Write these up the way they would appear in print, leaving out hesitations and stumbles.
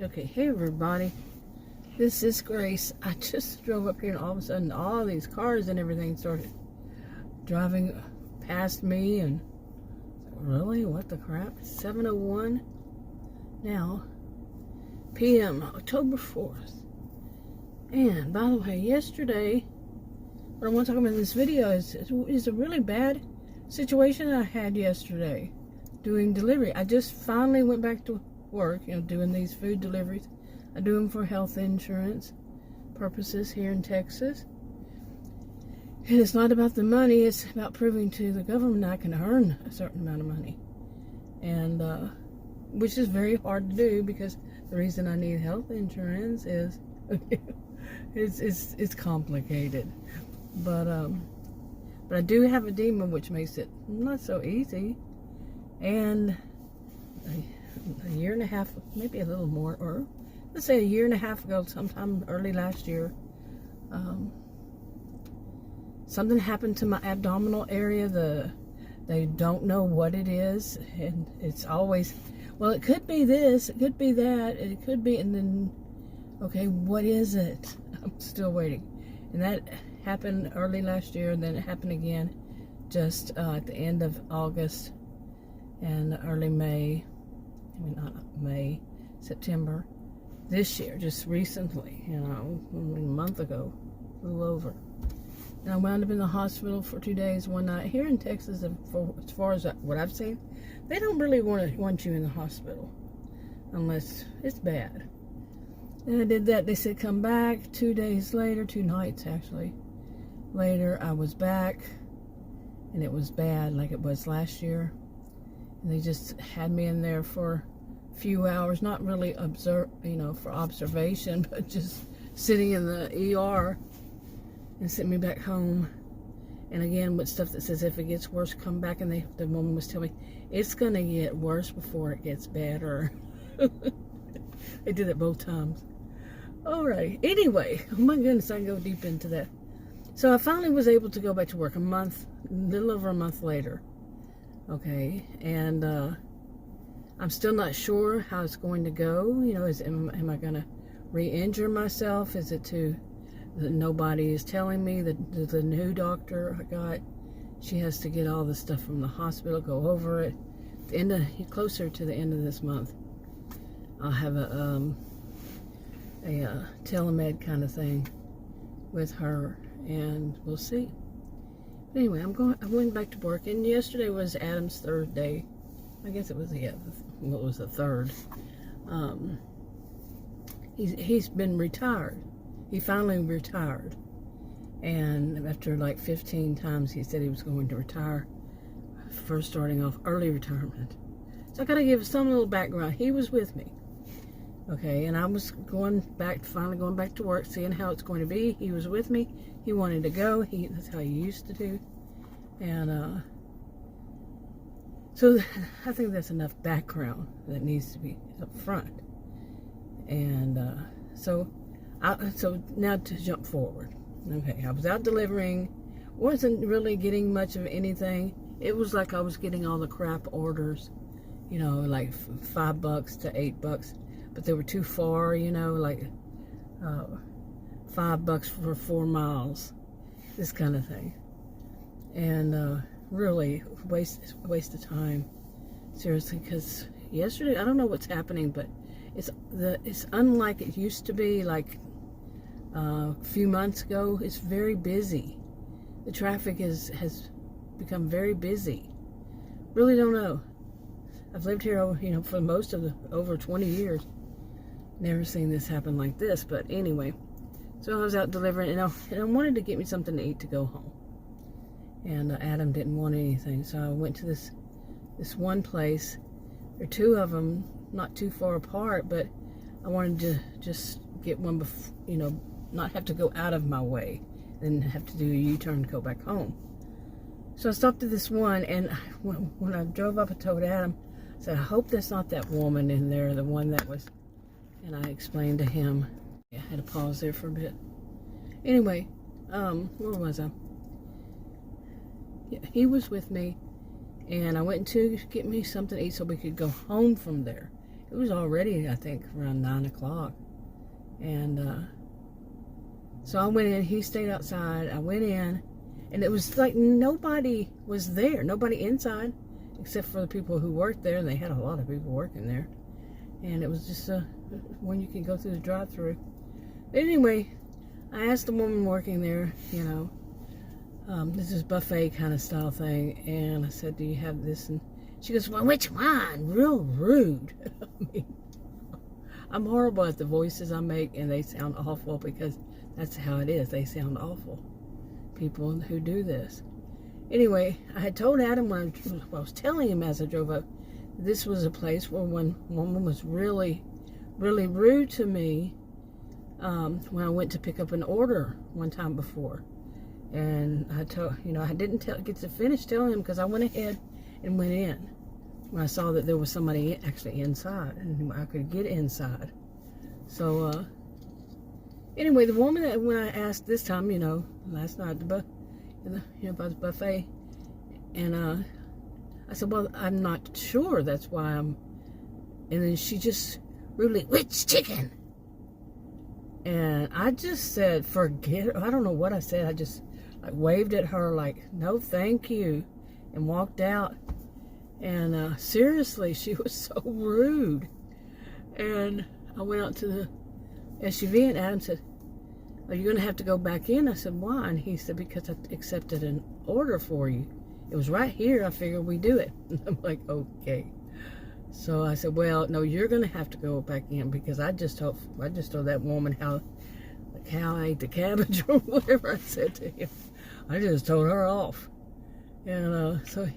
Okay, hey everybody. This is Grace. I just drove up here and all of a sudden all these cars and everything started driving past me and really, what the crap? 7:01 now, p.m. October 4th. And by the way, yesterday, what I want to talk about in this video is a really bad situation I had yesterday doing delivery. I just finally went back to work, doing these food deliveries. I do them for health insurance purposes here in Texas. And it's not about the money, it's about proving to the government I can earn a certain amount of money. And, which is very hard to do because the reason I need health insurance is, it's complicated. But I do have edema, which makes it not so easy. And a year and a half, maybe a little more, or let's say a year and a half ago, sometime early last year, something happened to my abdominal area. They don't know what it is, and it's always, well, it could be this, it could be that, it could be, and then, okay, what is it? I'm still waiting. And that happened early last year, and then it happened again just at the end of August and early May. Not May, September this year, just recently, a month ago, a little over. And I wound up in the hospital for 2 days, one night. Here in Texas, as far as what I've seen, they don't really want you in the hospital unless it's bad. And I did that. They said come back. 2 days later, 2 nights actually later, I was back, and it was bad like it was last year. And they just had me in there for a few hours, not really for observation, but just sitting in the ER and sent me back home. And again, with stuff that says if it gets worse, come back. And the woman was telling me it's gonna get worse before it gets better. They did it both times. All right. Anyway, oh my goodness, I can go deep into that. So I finally was able to go back to work a little over a month later. Okay, and I'm still not sure how it's going to go. Am I going to re-injure myself? Is it that nobody is telling me that the new doctor I got, she has to get all the stuff from the hospital, go over it. Closer to the end of this month, I'll have a telemed kind of thing with her, and we'll see. Anyway, I went back to work, and yesterday was Adam's third day. I guess it was, it was the third. He's been retired. He finally retired. And after like 15 times he said he was going to retire, first starting off early retirement. So I got to give some little background. He was with me. Okay, and I was finally going back to work, seeing how it's going to be. He was with me. He wanted to go. That's how he used to do. And so I think that's enough background that needs to be up front. And so now to jump forward. Okay, I was out delivering. Wasn't really getting much of anything. It was like I was getting all the crap orders, like $5 to $8. But they were too far, like $5 for 4 miles, this kind of thing. And really waste of time, seriously. Because yesterday, I don't know what's happening, but it's unlike it used to be. Like a few months ago, it's very busy. The traffic has become very busy. Really don't know. I've lived here over, for most of over 20 years. Never seen this happen like this. But anyway, so I was out delivering, and I wanted to get me something to eat to go home. And Adam didn't want anything, so I went to this one place. There are 2 of them, not too far apart, but I wanted to just get one, not have to go out of my way and have to do a U-turn to go back home. So I stopped at this one, and when I drove up, I told Adam, I said, I hope that's not that woman in there, the one that was. And I explained to him. I had to pause there for a bit. Anyway, where was I? Yeah, he was with me, and I went to get me something to eat so we could go home from there. It was already, I think, around 9 o'clock. And so I went in. He stayed outside. I went in, and it was like nobody was there. Nobody inside, except for the people who worked there. And they had a lot of people working there. And it was just when you could go through the drive-through. But anyway, I asked the woman working there, you know, this is buffet kind of style thing, and I said, do you have this? And she goes, well, which one? Real rude. I mean, I'm horrible at the voices I make, and they sound awful because that's how it is. They sound awful, people who do this. Anyway, I had told Adam when I was telling him as I drove up, this was a place where one woman was really, really rude to me when I went to pick up an order one time before. And I told, you know, I didn't get to finish telling him because I went ahead and went in when I saw that there was somebody actually inside and I could get inside. So anyway, the woman that when I asked this time, you know, last night about the buffet, and I said, well, I'm not sure. That's why I'm. And then she just rudely, which chicken? And I just said, forget it. I don't know what I said. I just like waved at her like, no, thank you, and walked out. And seriously, she was so rude. And I went out to the SUV, and Adam said, are you going to have to go back in? I said, why? And he said, because I accepted an order for you. It was right here. I figured we'd do it. I'm like, okay. So I said, well, no, you're going to have to go back in because I just told that woman how the cow ate the cabbage or whatever I said to him. I just told her off. And so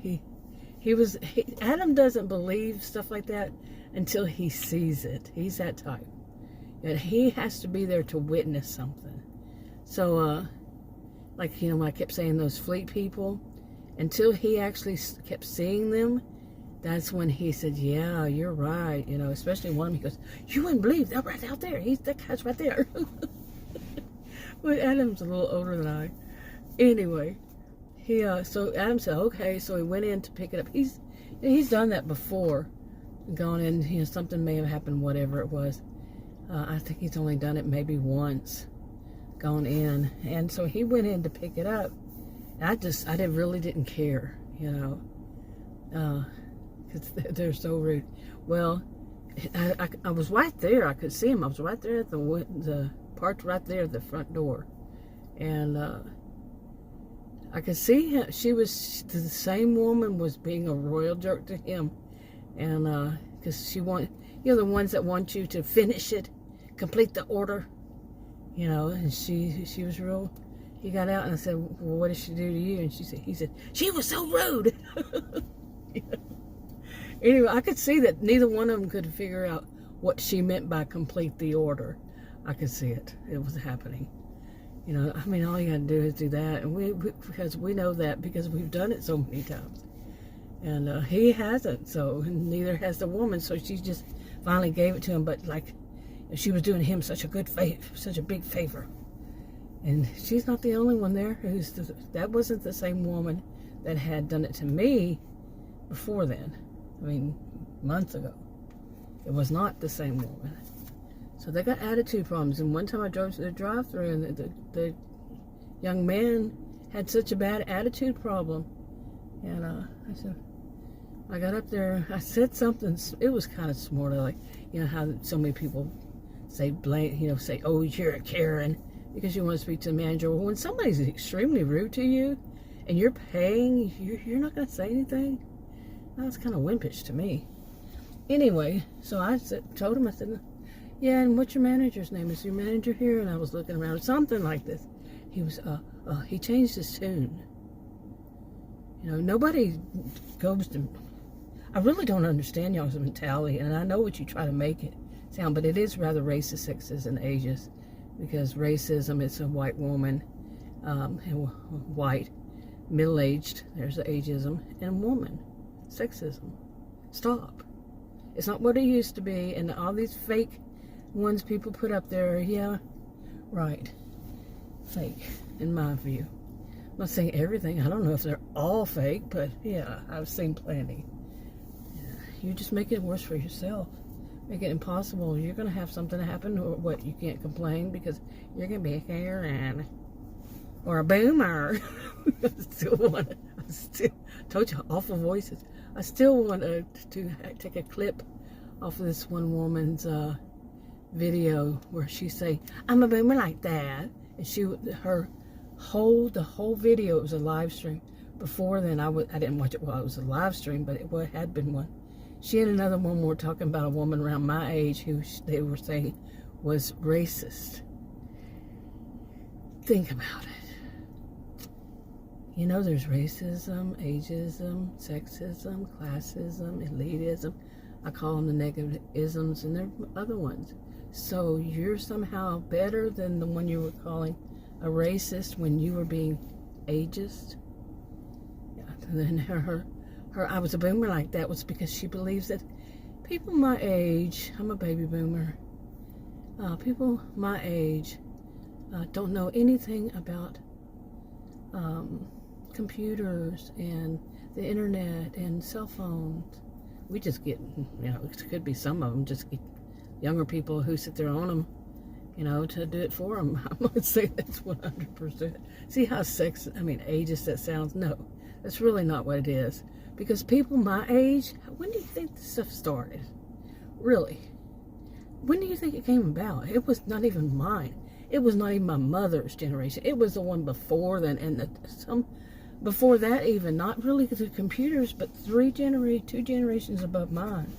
Adam doesn't believe stuff like that until he sees it. He's that type. And he has to be there to witness something. So, like, you know, when I kept saying those fleet people, until he actually kept seeing them, that's when he said, yeah, you're right. You know, especially one of them, he goes, you wouldn't believe, they're right out there. That guy's right there. Well, Adam's a little older than I. Anyway, so Adam said, okay. So he went in to pick it up. He's done that before. Gone in, you know, something may have happened, whatever it was. I think he's only done it maybe once. Gone in. And so he went in to pick it up. I really didn't care, you know, because they're so rude. Well, I was right there. I could see him. I was right there at the parked right there at the front door, and I could see him. The same woman was being a royal jerk to him, and because she wanted, you know, the ones that want you to finish it, complete the order, you know, and she was real. He got out and I said, well, what did she do to you? And he said, she was so rude. You know? Anyway, I could see that neither one of them could figure out what she meant by complete the order. I could see it. It was happening. You know, I mean, all you got to do is do that. And because we know that because we've done it so many times. And he hasn't, so neither has the woman. So she just finally gave it to him. But like, she was doing him such a big favor. And she's not the only one there. That wasn't the same woman that had done it to me before then. I mean, months ago. It was not the same woman. So they got attitude problems. And one time I drove to the drive-thru, and the young man had such a bad attitude problem. And I got up there. I said something. It was kind of smart, like, you know how so many people say, oh, you're a Karen, because you want to speak to the manager. Well, when somebody's extremely rude to you and you're paying, you're not going to say anything? That's kind of wimpish to me. Anyway, so I told him, I said, yeah, and what's your manager's name? Is your manager here? And I was looking around, something like this. He changed his tune. You know, nobody goes to, I really don't understand y'all's mentality, and I know what you try to make it sound, but it is rather racist, sexist, and ageist. Because racism, it's a white woman, white, middle-aged, there's the ageism, and woman, sexism. Stop. It's not what it used to be, and all these fake ones people put up there, yeah, right, fake, in my view. I'm not saying everything, I don't know if they're all fake, but yeah, I've seen plenty. Yeah, you just make it worse for yourself. make it impossible. You're going to have something happen, or what, you can't complain because you're going to be a Karen or a boomer. I still told you, awful voices. I still want to take a clip off of this one woman's video where she say, I'm a boomer like that. And the whole video, it was a live stream. Before then, I didn't watch it while it was a live stream, but it had been one. She had another one more talking about a woman around my age who they were saying was racist. Think about it. You know, there's racism, ageism, sexism, classism, elitism. I call them the negative isms, and there are other ones. So you're somehow better than the one you were calling a racist when you were being ageist. Yeah, and then I was a boomer like that was because she believes that people my age, I'm a baby boomer, people my age don't know anything about computers and the internet and cell phones. We just get, it could be some of them just get younger people who sit there on them, to do it for them. I'm going to say that's 100%. See how ageist that sounds? No, that's really not what it is. Because people my age, when do you think this stuff started? Really? When do you think it came about? It was not even mine. It was not even my mother's generation. It was the one before then, and before that even. Not really the computers, but 2 generations above mine,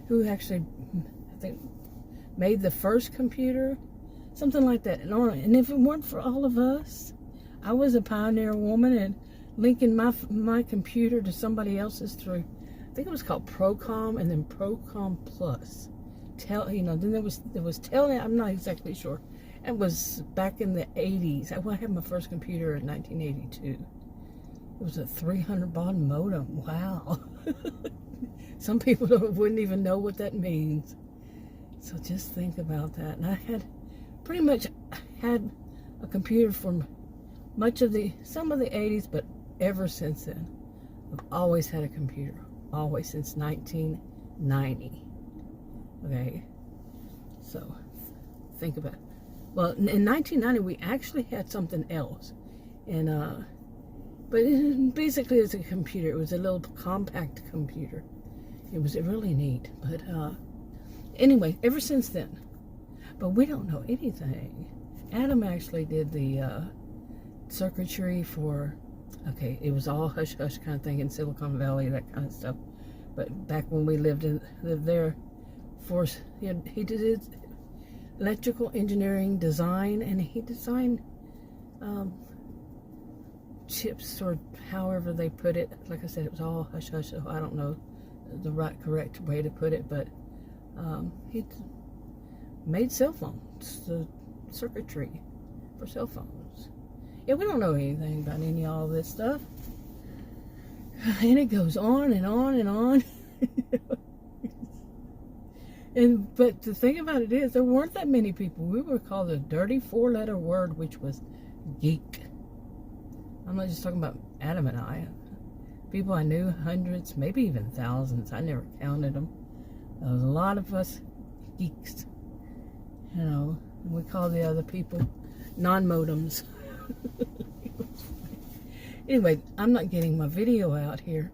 who actually, I think, made the first computer, something like that. And if it weren't for all of us, I was a pioneer woman and linking my computer to somebody else's through, I think it was called Procom, and then Procom Plus. Then there was Telnet. I'm not exactly sure. It was back in the 80s. I had my first computer in 1982. It was a 300 baud modem. Wow. Some people wouldn't even know what that means. So just think about that. And I had pretty much had a computer from some of the 80s, but ever since then, I've always had a computer. Always, since 1990. Okay? So, think about it. Well, in 1990, we actually had something else. And, but basically it's a computer. It was a little compact computer. It was really neat. But, anyway, ever since then. But we don't know anything. Adam actually did the circuitry for, okay, it was all hush-hush kind of thing in Silicon Valley, that kind of stuff. But back when we lived there, he did his electrical engineering design, and he designed chips, or however they put it. Like I said, it was all hush-hush, so I don't know the correct way to put it, but he made cell phones, the circuitry for cell phones. Yeah, we don't know anything about any of all this stuff. And it goes on and on and on. But the thing about it is, there weren't that many people. We were called a dirty 4-letter word, which was geek. I'm not just talking about Adam and I. People I knew, hundreds, maybe even thousands. I never counted them. There was a lot of us geeks. And we called the other people non-modems. Anyway, I'm not getting my video out here.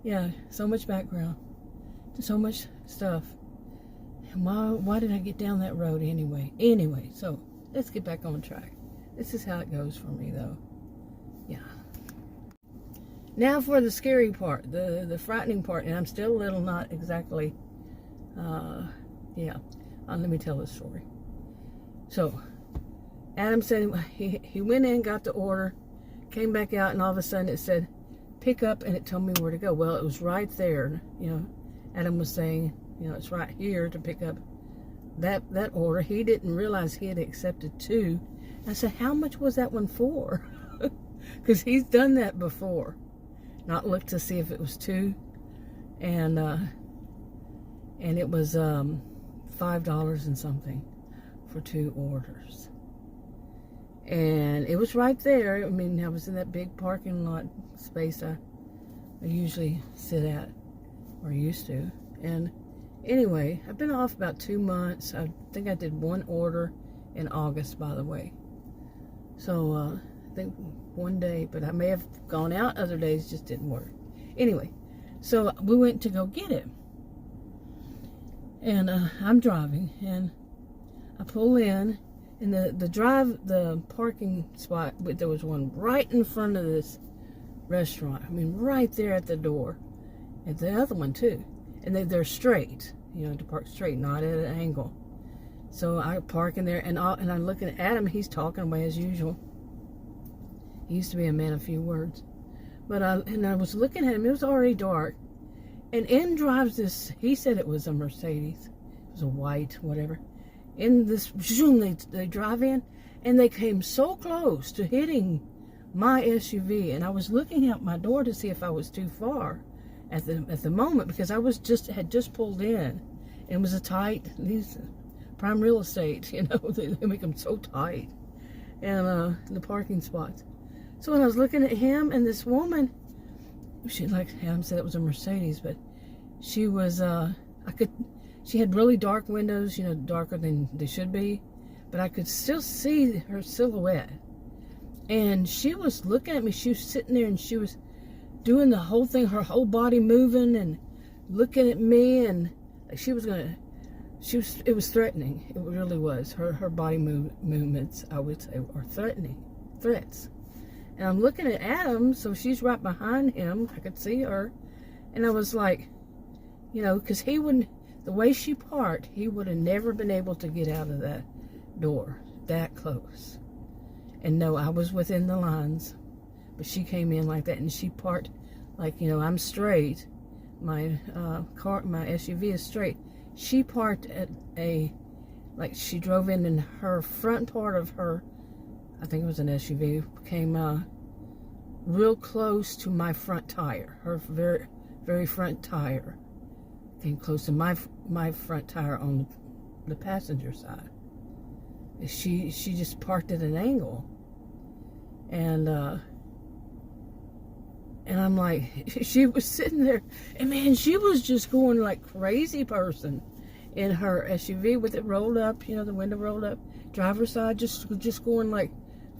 Yeah, so much background. So much stuff. And why did I get down that road anyway? Anyway, so let's get back on track. This is how it goes for me, though. Yeah. Now for the scary part, the frightening part, and I'm still a little not exactly, let me tell this story. So, Adam said he went in, got the order, came back out, and all of a sudden it said, pick up, and it told me where to go. Well, it was right there, Adam was saying, it's right here to pick up that order. He didn't realize he had accepted 2. I said, how much was that one for? Because he's done that before. Not looked to see if it was 2. And it was $5 and something for 2 orders. And it was right there. I mean, I was in that big parking lot space I usually sit at, or used to. And Anyway, I've been off about 2 months. I think I did one order in August, by the way. So I think one day, but I may have gone out other days, just didn't work. Anyway, so we went to go get it. And I'm driving, and I pull in, and the parking spot, but there was one right in front of this restaurant. I mean, right there at the door. And the other one, too. And they're straight, to park straight, not at an angle. So I park in there, and I'm looking at him. He's talking away as usual. He used to be a man of few words. But I was looking at him. It was already dark. And in drives this, he said it was a Mercedes. It was a white, whatever. In this, they drive in, and they came so close to hitting my SUV. And I was looking out my door to see if I was too far at the moment, because I had just pulled in. And it was a tight, these prime real estate, they make them so tight. And the parking spots. So when I was looking at him and this woman, she, like Adam said, it was a Mercedes, but she was, she had really dark windows, darker than they should be, but I could still see her silhouette. And she was looking at me. She was sitting there, and she was doing the whole thing, her whole body moving and looking at me, and like it was threatening. It really was. Her body movements, I would say, are threats. And I'm looking at Adam, so she's right behind him. I could see her. And I was like, because the way she parked, he would have never been able to get out of that door that close. And no, I was within the lines. But she came in like that, and she parked like, I'm straight. My my SUV is straight. She parked at she drove in, and her front part of her, I think it was an SUV, came real close to my front tire. Her very, very front tire came close to my front tire on the passenger side. She just parked at an angle, and I'm like, she was sitting there, and man, she was just going like crazy person in her SUV with it rolled up, the window rolled up, driver's side, just going like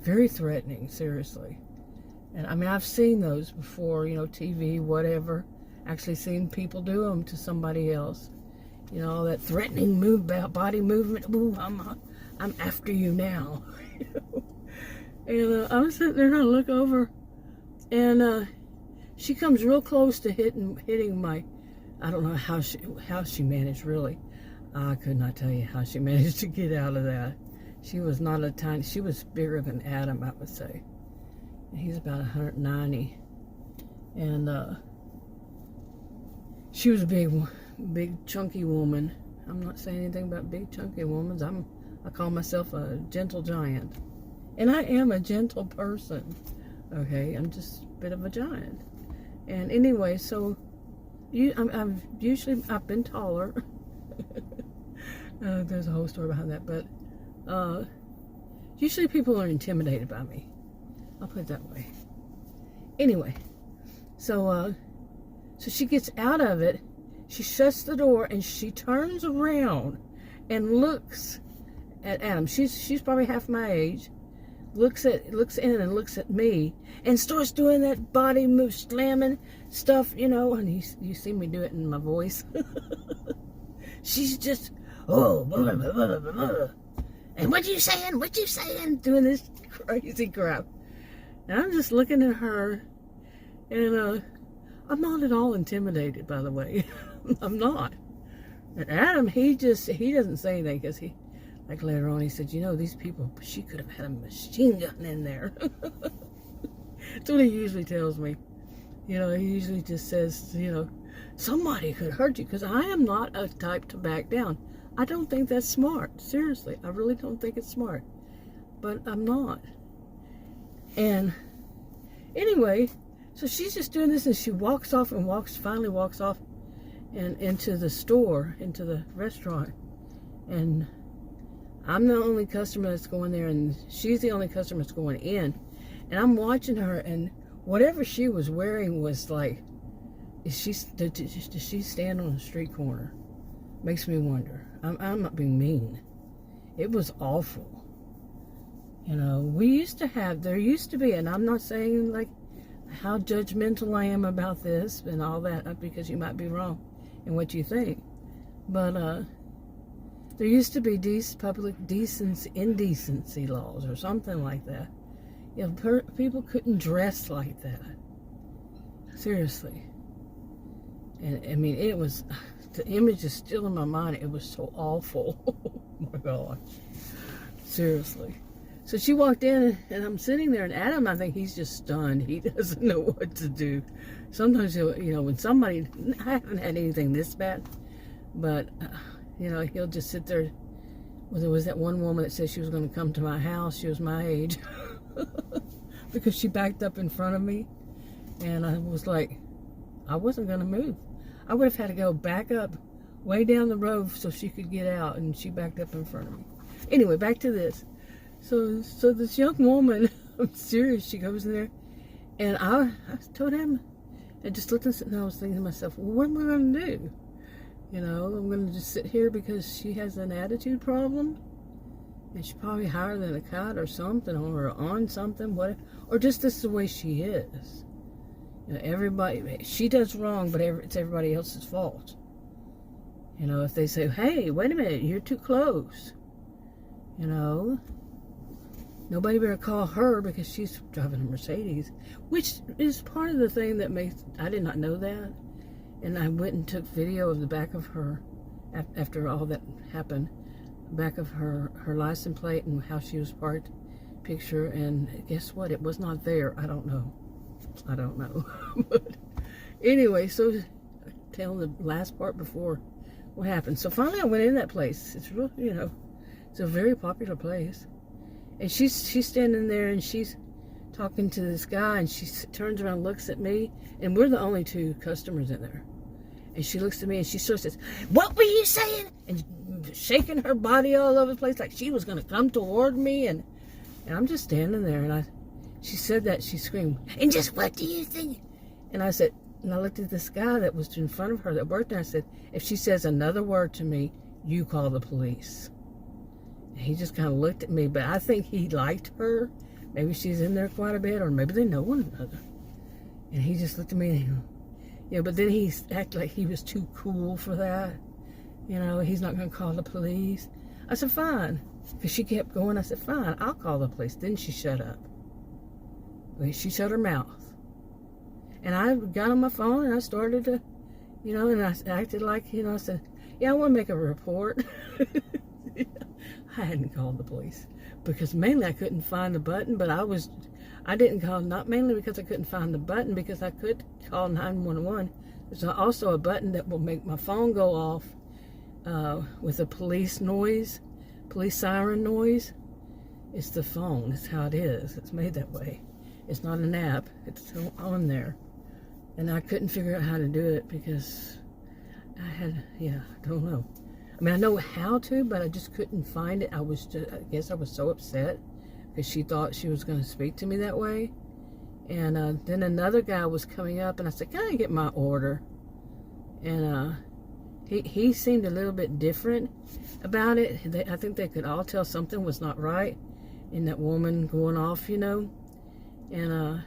very threatening, seriously. And I mean, I've seen those before, TV, whatever. Actually seen people do them to somebody else. All that threatening body movement. Ooh, I'm after you now. And I was sitting there, and I look over, and she comes real close to hitting my, I don't know how she managed, really. I could not tell you how she managed to get out of that. She was not she was bigger than Adam, I would say. He's about 190. And she was a big chunky woman. I'm not saying anything about big chunky women. I call myself a gentle giant. And I am a gentle person. Okay, I'm just a bit of a giant. And anyway, so I've been taller. There's a whole story behind that, but usually people are intimidated by me. I'll put it that way. Anyway, so she gets out of it. She shuts the door, and she turns around and looks at Adam. She's probably half my age. Looks in and looks at me, and starts doing that body move, slamming stuff, and you see me do it in my voice. She's just, oh, blah, blah, blah, blah, blah. And what you saying, doing this crazy crap. And I'm just looking at her, and I'm not at all intimidated, by the way. I'm not. And Adam, he doesn't say anything, because like later on, he said, these people, she could have had a machine gun in there. That's what he usually tells me. He usually just says, somebody could hurt you, because I am not a type to back down. I don't think that's smart. Seriously, I really don't think it's smart. But I'm not. And anyway, so she's just doing this, and she walks off and finally walks off and into the store, into the restaurant. And I'm the only customer that's going there, and she's the only customer that's going in. And I'm watching her, and whatever she was wearing was like, did she stand on a street corner? Makes me wonder. I'm not being mean. It was awful. You know, there used to be, and I'm not saying like how judgmental I am about this and all that, because you might be wrong in what you think. But there used to be public indecency laws or something like that. You know, people couldn't dress like that. Seriously. And I mean, it was, the image is still in my mind. It was so awful. Oh my God. Seriously. So she walked in, and I'm sitting there, and Adam, I think he's just stunned. He doesn't know what to do. Sometimes, you know, when somebody, I haven't had anything this bad, but, you know, he'll just sit there. Well, there was that one woman that said she was going to come to my house. She was my age. Because she backed up in front of me. And I was like, I wasn't going to move. I would have had to go back up way down the road so she could get out. And she backed up in front of me. Anyway, back to this. So this young woman, I'm serious, she goes in there, and I told him, I just looked and I was thinking to myself, well, what am I going to do? You know, I'm going to just sit here because she has an attitude problem, and she's probably higher than a kite or something, or on something, or just this is the way she is. You know, everybody, she does wrong, but it's everybody else's fault. You know, if they say, hey, wait a minute, you're too close, you know, nobody better call her because she's driving a Mercedes, which is part of the thing that makes, I did not know that. And I went and took video of the back of her, after all that happened, back of her license plate and how she was parked picture. And guess what? It was not there. I don't know. But anyway, so tell the last part before what happened. So finally I went in that place. It's real, you know, it's a very popular place. And she's standing there, and she's talking to this guy, and she turns around and looks at me, and we're the only two customers in there. And she looks at me, and she sort of says, what were you saying? And shaking her body all over the place like she was going to come toward me. And I'm just standing there, and she said that, she screamed, and just what do you think? And I said, and I looked at this guy that was in front of her that worked there. I said, if she says another word to me, you call the police. He just kind of looked at me, but I think he liked her. Maybe she's in there quite a bit, or maybe they know one another. And he just looked at me, and but then he acted like he was too cool for that. You know, he's not going to call the police. I said, fine. Because she kept going. I said, fine, I'll call the police. Then she shut up. She shut her mouth. And I got on my phone, and I started to, you know, and I acted like, you know, I said, yeah, I want to make a report. I hadn't called the police because mainly I couldn't find the button, but I didn't call, not mainly because I couldn't find the button, because I could call 911. There's also a button that will make my phone go off with a police siren noise. It's the phone. It's how it is. It's made that way. It's not an app. It's on there. And I couldn't figure out how to do it because I don't know. I mean, I know how to, but I just couldn't find it. I guess I was so upset because she thought she was going to speak to me that way. And then another guy was coming up, and I said, can I get my order? And he seemed a little bit different about it. I think they could all tell something was not right in that woman going off, you know. And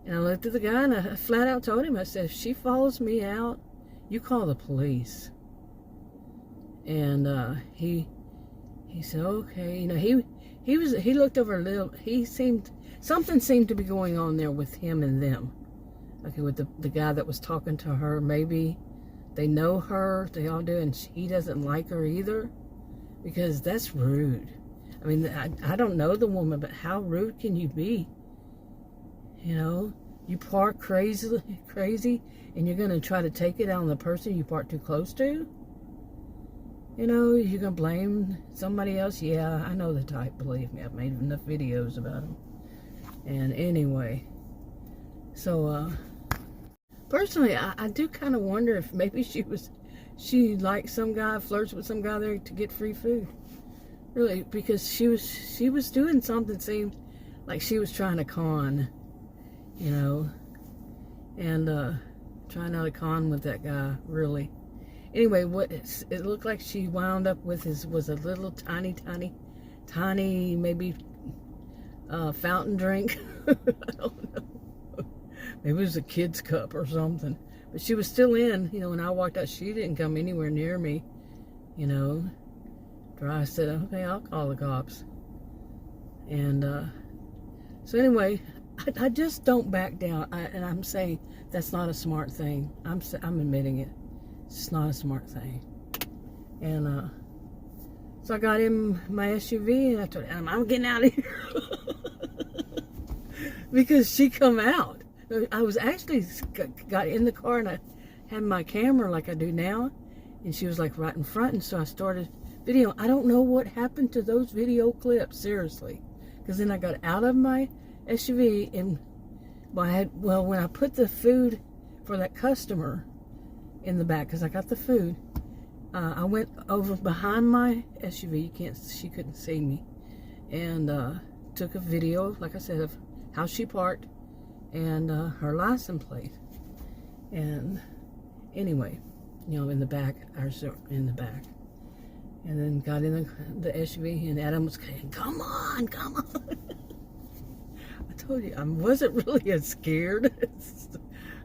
I looked at the guy, and I flat out told him, I said, if she follows me out, you call the police. And he said, okay. You know, he looked over a little. Something seemed to be going on there with him and them. Okay, with the guy that was talking to her. Maybe they know her. They all do, and he doesn't like her either, because that's rude. I mean, I don't know the woman, but how rude can you be? You know, you park crazy, and you're going to try to take it out on the person you parked too close to? You know, you're going to blame somebody else? Yeah, I know the type, believe me. I've made enough videos about them. And anyway, so, personally, I do kind of wonder if maybe she liked some guy, flirts with some guy there to get free food. Really, because she was doing something, seemed like she was trying to con, you know, and trying out a con with that guy, really. Anyway, it looked like she wound up with was a little tiny, maybe fountain drink. I don't know. Maybe it was a kid's cup or something. But she was still in, when I walked out. She didn't come anywhere near me, I said, okay, I'll call the cops. And so anyway, I just don't back down. And I'm saying that's not a smart thing. I'm admitting it. It's not a smart thing. And so I got in my SUV and I told her, I'm getting out of here. Because she come out. I was actually got in the car and I had my camera like I do now. And she was like right in front. And so I started video. I don't know what happened to those video clips, seriously. Because then I got out of my SUV and when I put the food for that customer in the back, because I got the food, I went over behind my SUV. She couldn't see me, and took a video, like I said, of how she parked and her license plate. And anyway, in the back, in the back, and then got in the SUV, and Adam was saying, "Come on, come on." I told you I wasn't really as scared.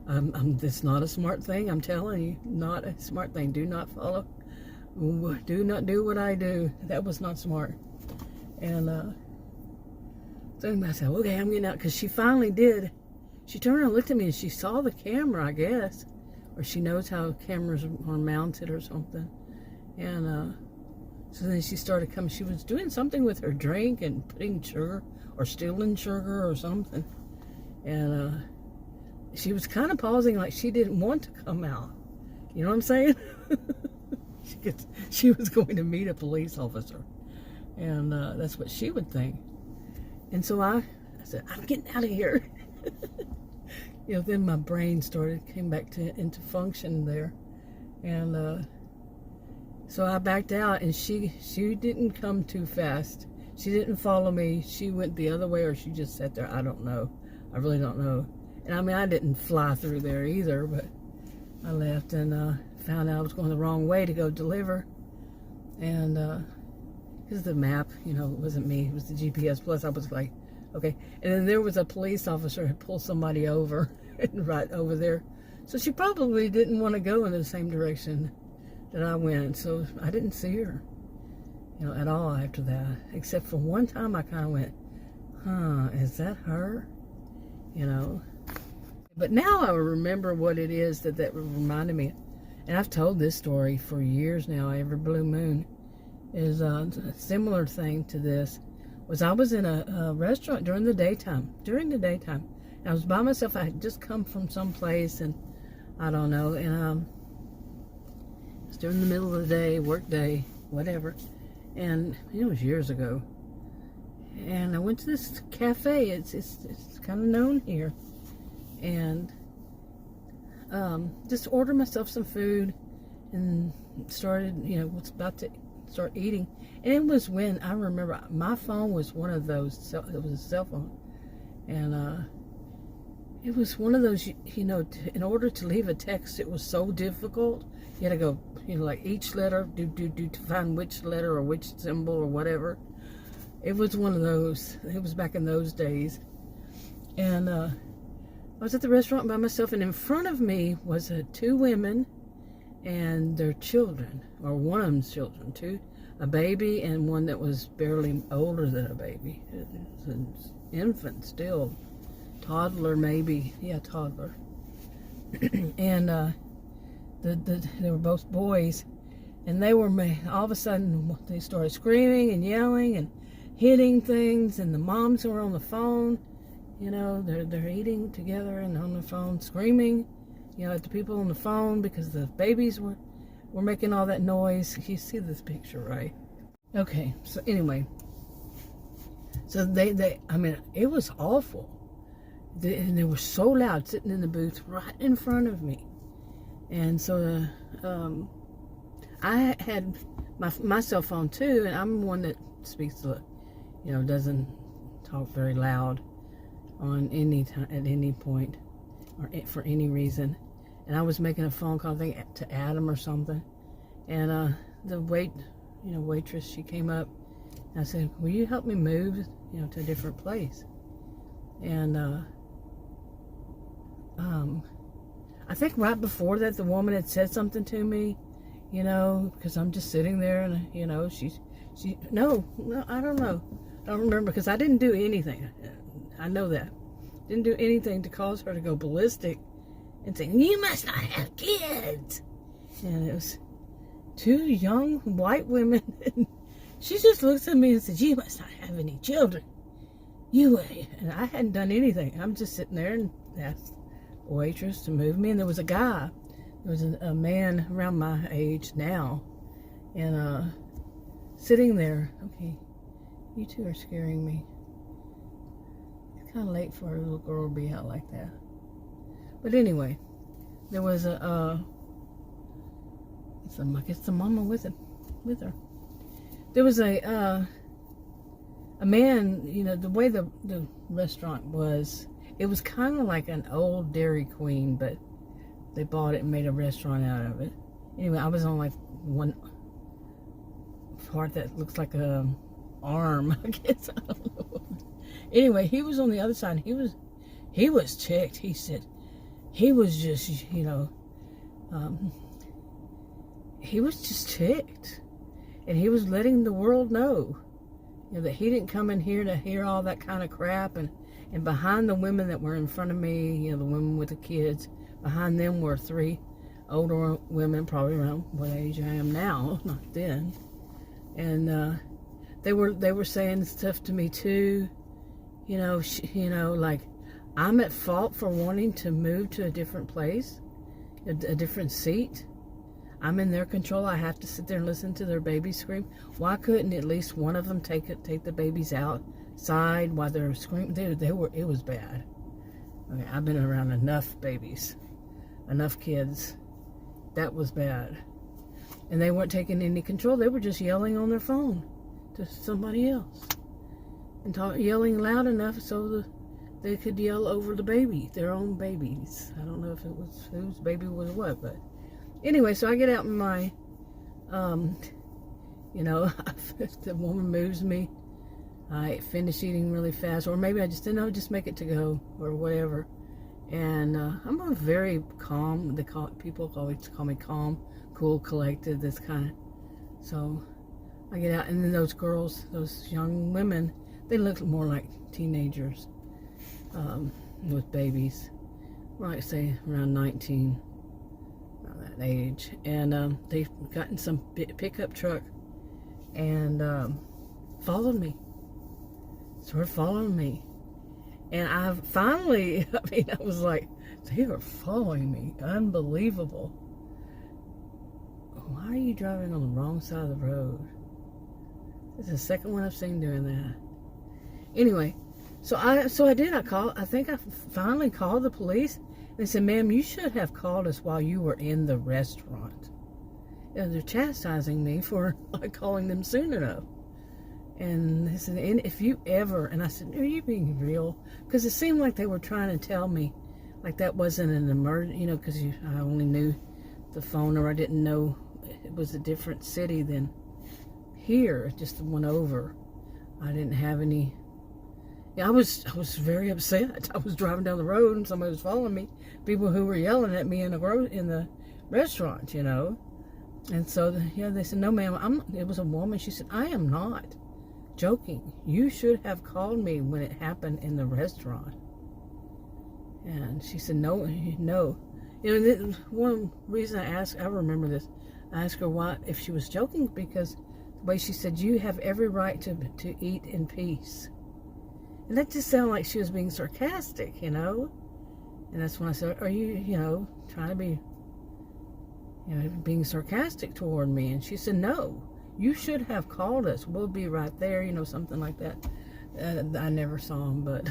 It's not a smart thing. I'm telling you, not a smart thing. Do not follow. Do not do what I do. That was not smart. And so anyway, I said, okay, I'm getting out. Because she finally did. She turned around and looked at me and she saw the camera, I guess. Or she knows how cameras are mounted or something. And so then she started coming. She was doing something with her drink and putting sugar or stealing sugar or something. And she was kind of pausing like she didn't want to come out. You know what I'm saying? She was going to meet a police officer. And that's what she would think. And so I said, I'm getting out of here. Then my brain came back into function there. And so I backed out, and she didn't come too fast. She didn't follow me. She went the other way, or she just sat there. I don't know. I really don't know. And I mean, I didn't fly through there either, but I left and found out I was going the wrong way to go deliver. And because the map, it wasn't me. It was the GPS. Plus, I was like, okay. And then there was a police officer who pulled somebody over right over there. So she probably didn't want to go in the same direction that I went. So I didn't see her, at all after that. Except for one time I kind of went, is that her? But now I remember what it is that reminded me. And I've told this story for years now. Every blue moon is a similar thing to this. I was in a restaurant during the daytime. And I was by myself. I had just come from someplace, and I don't know. And it was during the middle of the day, work day, whatever. And it was years ago. And I went to this cafe. It's kind of known here. And just ordered myself some food and started, was about to start eating. And it was when I remember my phone was one of those, it was a cell phone. And it was one of those, in order to leave a text, it was so difficult. You had to go, like each letter, to find which letter or which symbol or whatever. It was one of those. It was back in those days. And I was at the restaurant by myself, and in front of me was two women and their children, or one of them's children, a baby and one that was barely older than a baby. It was an infant still, toddler maybe, yeah, toddler. And they were both boys, and they were, all of a sudden they started screaming and yelling and hitting things, and the moms were on the phone. They're eating together and on the phone, screaming, at the people on the phone because the babies were making all that noise. You see this picture, right? Okay, so anyway. So it was awful. And they were so loud sitting in the booth right in front of me. And so I had my cell phone too, and I'm one that speaks, doesn't talk very loud on any time, at any point, or for any reason. And I was making a phone call, I think, to Adam or something. And the waitress, she came up. And I said, will you help me move, to a different place? And I think right before that, the woman had said something to me, because I'm just sitting there, and no, I don't know. I don't remember, because I didn't do anything. I know that. Didn't do anything to cause her to go ballistic and say, you must not have kids. And it was two young white women. And she just looks at me and said, you must not have any children. And I hadn't done anything. I'm just sitting there and asked the waitress to move me. And there was a guy. There was a man around my age now. And sitting there. Okay, you two are scaring me. It's kind of late for a little girl to be out like that. But anyway, there was I guess the mama with her. There was a man, the way the restaurant was, it was kind of like an old Dairy Queen, but they bought it and made a restaurant out of it. Anyway, I was on like one part that looks like a arm, I guess. I don't know. Anyway, he was on the other side. He was ticked. He said he was just, he was just ticked. And he was letting the world know, that he didn't come in here to hear all that kind of crap. And behind the women that were in front of me, the women with the kids, behind them were three older women, probably around what age I am now, not then. And they were saying stuff to me too, like I'm at fault for wanting to move to a different place, a different seat. I'm in their control. I have to sit there and listen to their babies scream. Why couldn't at least one of them take the babies outside while they're screaming? It was bad. Okay, I've been around enough babies, enough kids. That was bad. And they weren't taking any control. They were just yelling on their phone to somebody else. And yelling loud enough so they could yell over the baby, their own babies. I don't know if it was whose baby was what, but anyway, so I get out in my, the woman moves me. I finish eating really fast, or maybe I just didn't know, just make it to go, or whatever. And I'm a very calm, people always call me calm, cool, collected, this kind of. So I get out, and then those girls, those young women, they look more like teenagers with babies, like say around 19. That age, and they got in some pickup truck and followed me, started following me. And I finally, I was like, they are following me, unbelievable. Why are you driving on the wrong side of the road? This is the second one I've seen doing that. Anyway, so I think I finally called the police. They said, ma'am, you should have called us while you were in the restaurant. And they're chastising me for not calling them soon enough. And they said, and if you ever, and I said, are you being real? Because it seemed like they were trying to tell me, like that wasn't an emergency, because I only knew the phone, or I didn't know it was a different city than here, just the one over. I didn't have any. Yeah, I was very upset. I was driving down the road and somebody was following me. People who were yelling at me in the restaurant, And so, they said, no, ma'am, it was a woman. She said, I am not joking. You should have called me when it happened in the restaurant. And she said, no. One reason I remember this, I asked her why, if she was joking, because the way she said, you have every right to eat in peace. And that just sounded like she was being sarcastic, And that's when I said, are you, trying to be, being sarcastic toward me? And she said, no, you should have called us. We'll be right there, something like that. I never saw him, but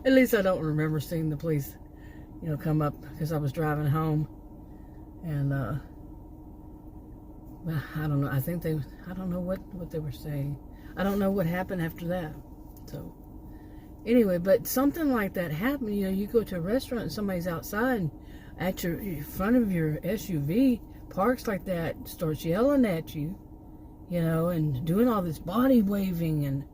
at least I don't remember seeing the police, come up, because I was driving home. And, I don't know. I don't know what they were saying. I don't know what happened after that. So, anyway, but something like that happened. You go to a restaurant and somebody's outside and at your front of your SUV parks like that starts yelling at you, you know, and doing all this body waving, and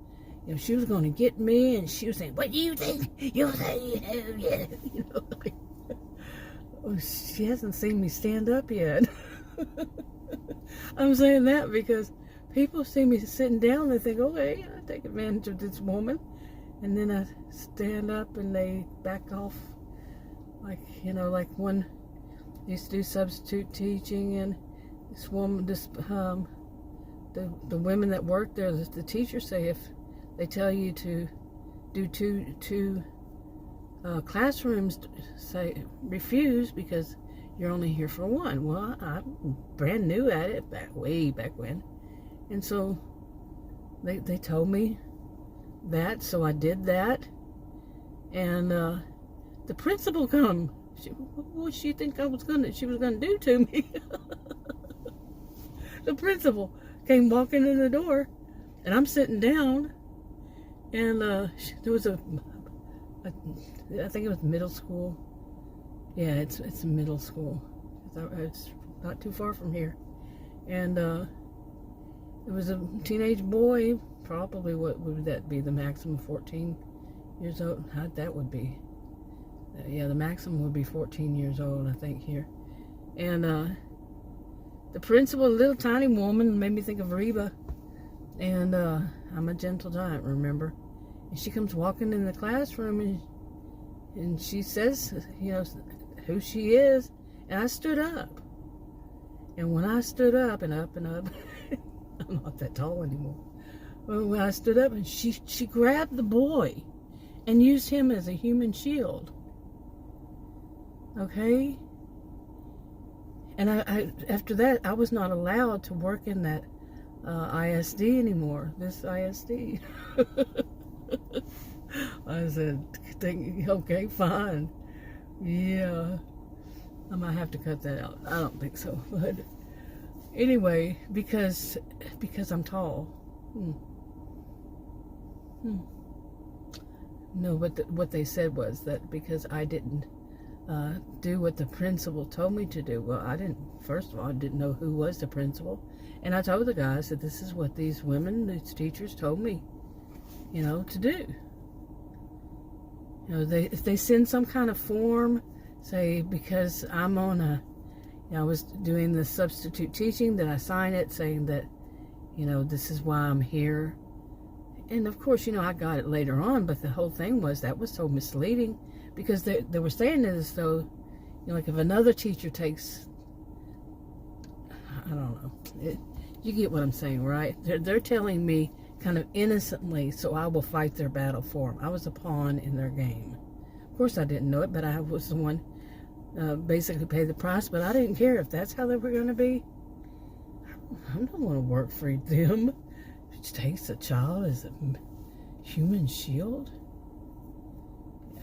you know, she was going to get me, and she was saying, "What do you think? You think you know, yeah." You know, like, oh, she hasn't seen me stand up yet. I'm saying that because people see me sitting down, they think, okay, I take advantage of this woman, and then I stand up and they back off, like, you know, like one used to do substitute teaching, and this woman, the women that work there, the teachers say if they tell you to do two classrooms, say refuse because you're only here for one. Well, I'm brand new at it, way back when, and so they told me that, so I did that, and the principal come. What she think she was gonna do to me? The principal came walking in the door, and I'm sitting down, and there was I think it was middle school. Yeah, it's middle school. It's not too far from here, and it was a teenage boy. Probably, what would that be? The maximum 14 years old. How that would be? Yeah, the maximum would be 14 years old, I think, here. And the principal, a little tiny woman, made me think of Reba. And I'm a gentle giant, remember? And she comes walking in the classroom, and she says, you know, who she is. And I stood up. And when I stood up and up, I'm not that tall anymore. Well, when I stood up, and she grabbed the boy and used him as a human shield. Okay? And I after that, I was not allowed to work in that ISD anymore. This ISD. I said, okay, fine. Yeah. I might have to cut that out. I don't think so. But anyway, because I'm tall. No, but what they said was that because I didn't do what the principal told me to do. Well, first of all, I didn't know who was the principal. And I told the guys that this is what these these teachers told me, you know, to do. You know, if they send some kind of form, say, because I'm on I was doing the substitute teaching, that I sign it saying that, you know, this is why I'm here. And of course, you know, I got it later on, but the whole thing that was so misleading, because they were saying it as though, you know, like if another teacher takes, I don't know, you get what I'm saying, right? They're telling me kind of innocently, so I will fight their battle for them. I was a pawn in their game. Of course, I didn't know it, but I was the one basically paid the price, but I didn't care if that's how they were going to be. I don't want to work for them. Which takes a child as a human shield. Yeah.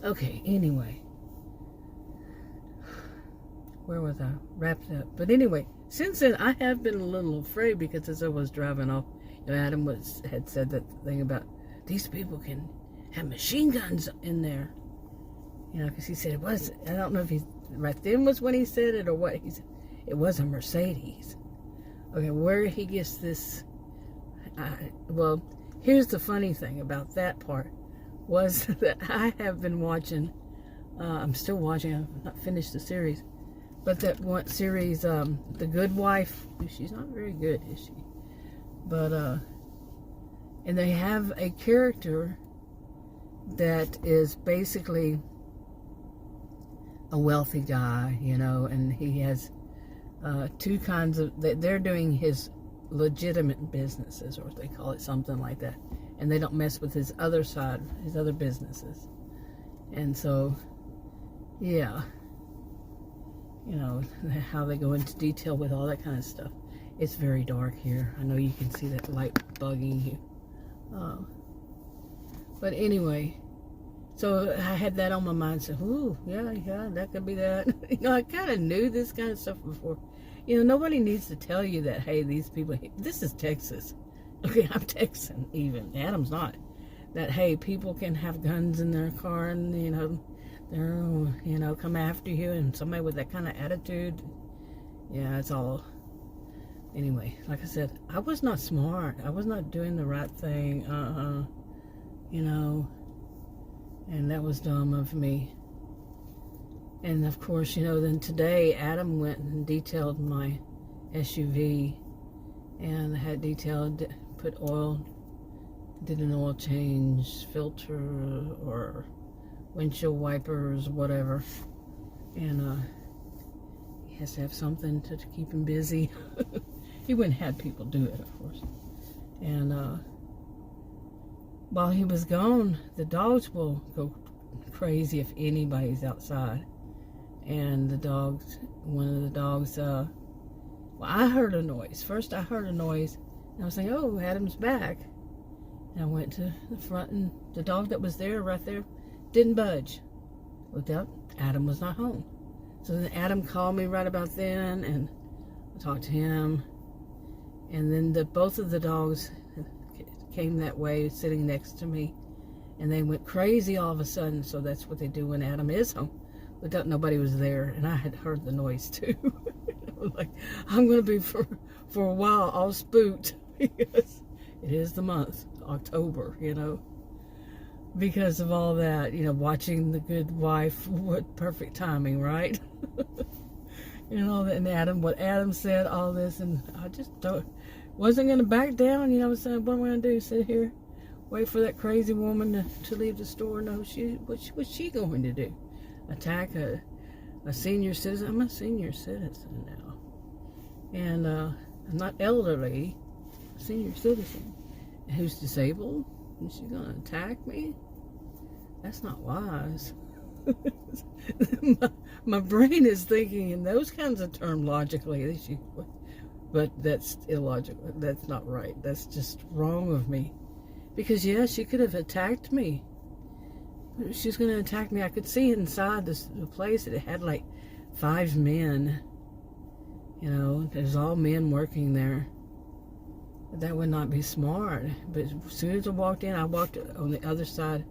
Okay, anyway. Where was I? Wrapped up. But anyway, since then I have been a little afraid, because as I was driving off, you know, Adam had said that thing about these people can have machine guns in there. You know, because he said it was, I don't know if he right then was when he said it or what. He said it was a Mercedes. Okay, where he gets this, well, here's the funny thing about that part, was that I have been watching, I'm still watching, I've not finished the series, but that one series, The Good Wife, she's not very good, is she? But, and they have a character that is basically a wealthy guy, you know, and he has two kinds of, they're doing his legitimate businesses, or they call it something like that, and they don't mess with his other side, his other businesses. And so, yeah, you know, how they go into detail with all that kind of stuff. It's very dark here. I know you can see that light bugging you. But anyway, so I had that on my mind. So, ooh, yeah, that could be that. You know, I kind of knew this kind of stuff before. You know, nobody needs to tell you that, hey, these people, this is Texas. Okay, I'm Texan even. Adam's not. That, hey, people can have guns in their car, and, you know, they're, come after you, and somebody with that kind of attitude, yeah, it's all. Anyway, like I said, I was not smart. I was not doing the right thing, and that was dumb of me. And of course, then today Adam went and detailed my SUV, and had detailed, put oil, did an oil change, filter, or windshield wipers, whatever. And he has to have something to keep him busy. He wouldn't have people do it, of course. And while he was gone, the dogs will go crazy if anybody's outside. And one of the dogs, I heard a noise. First I heard a noise, and I was saying, oh, Adam's back. And I went to the front, and the dog that was there, right there, didn't budge. Looked out, Adam was not home. So then Adam called me right about then, and I talked to him. And then both of the dogs came that way, sitting next to me. And they went crazy all of a sudden, so that's what they do when Adam is home. Looked out, nobody was there, and I had heard the noise too. I was like, I'm going to be for a while all spooked, because it is the month, October, because of all that, watching The Good Wife. What perfect timing, right? And what Adam said, all this, and I just wasn't going to back down. I was saying, what am I going to do? Sit here, wait for that crazy woman to leave the store? No, what's she going to do? Attack a senior citizen? I'm a senior citizen now, and I'm not elderly, senior citizen who's disabled. Is she gonna attack me? That's not wise. my brain is thinking in those kinds of terms logically, but that's illogical. That's not right. That's just wrong of me, because she could have attacked me. She's going to attack me. I could see inside the place that it had like 5 men. There's all men working there. That would not be smart. But as soon as I walked in, I walked on the other side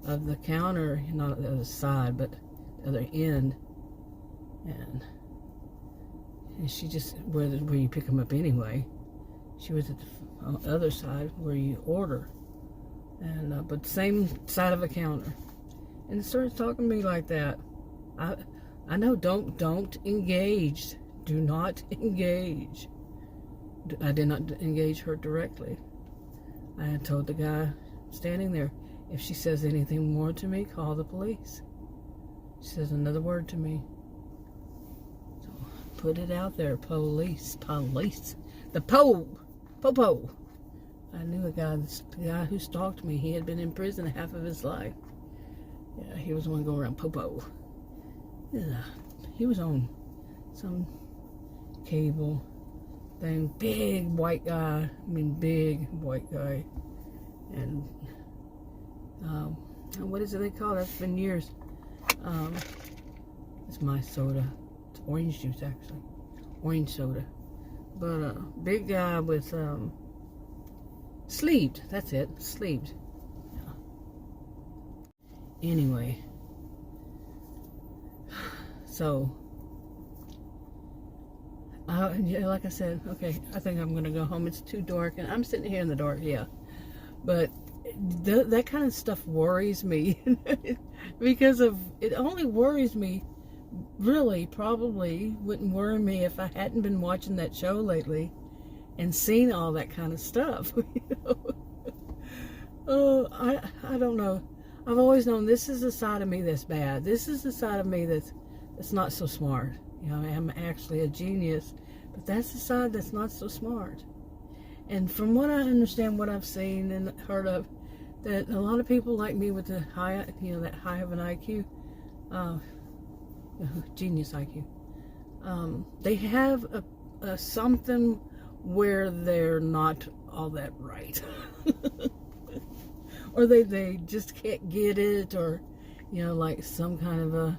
of the counter. Not the other side, but the other end. And she just, where you pick them up anyway. She was at the other side where you order. And but same side of a counter. And it starts talking to me like that. I know, don't engage. Do not engage. I did not engage her directly. I had told the guy standing there, if she says anything more to me, call the police. She says another word to me. So put it out there, police. The Popo. I knew the guy who stalked me. He had been in prison half of his life. Yeah, he was the one going around Popo. Yeah, he was on some cable thing. Big white guy. And what is it they call it? That's been years. It's my soda. It's orange juice, actually. Orange soda. But big guy with sleeved. That's it. Sleeved. Yeah. Anyway. So, like I said, okay, I think I'm going to go home. It's too dark, and I'm sitting here in the dark, yeah. But that kind of stuff worries me. Because it only worries me, really, probably wouldn't worry me if I hadn't been watching that show lately and seen all that kind of stuff. Oh, I don't know. I've always known this is the side of me that's bad. This is the side of me that's not so smart. I'm actually a genius, but that's the side that's not so smart. And from what I understand, what I've seen and heard of, that a lot of people like me with the high, that high of an IQ, genius IQ, they have a something where they're not all that right. Or they just can't get it, or, like some kind of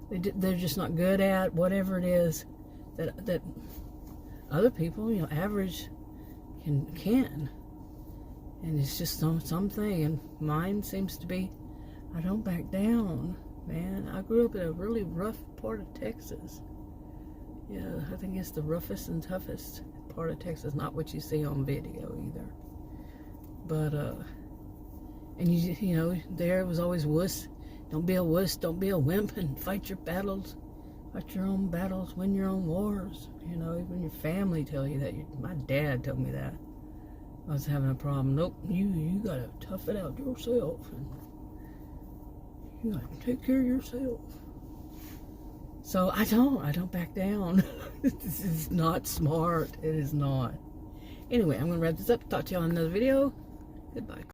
they're just not good at whatever it is that other people, average, can. And it's just something, and mine seems to be, I don't back down. man. I grew up in a really rough part of Texas. Yeah, I think it's the roughest and toughest part of Texas. Not what you see on video either. But, and you know, there was always wuss. Don't be a wuss, don't be a wimp, and fight your battles. Fight your own battles, win your own wars. You know, even your family tell you that. My dad told me that. I was having a problem. Nope, you gotta tough it out yourself. And you gotta take care of yourself. So I don't back down. This is not smart. It is not. Anyway, I'm gonna wrap this up. Talk to y'all in another video. Goodbye.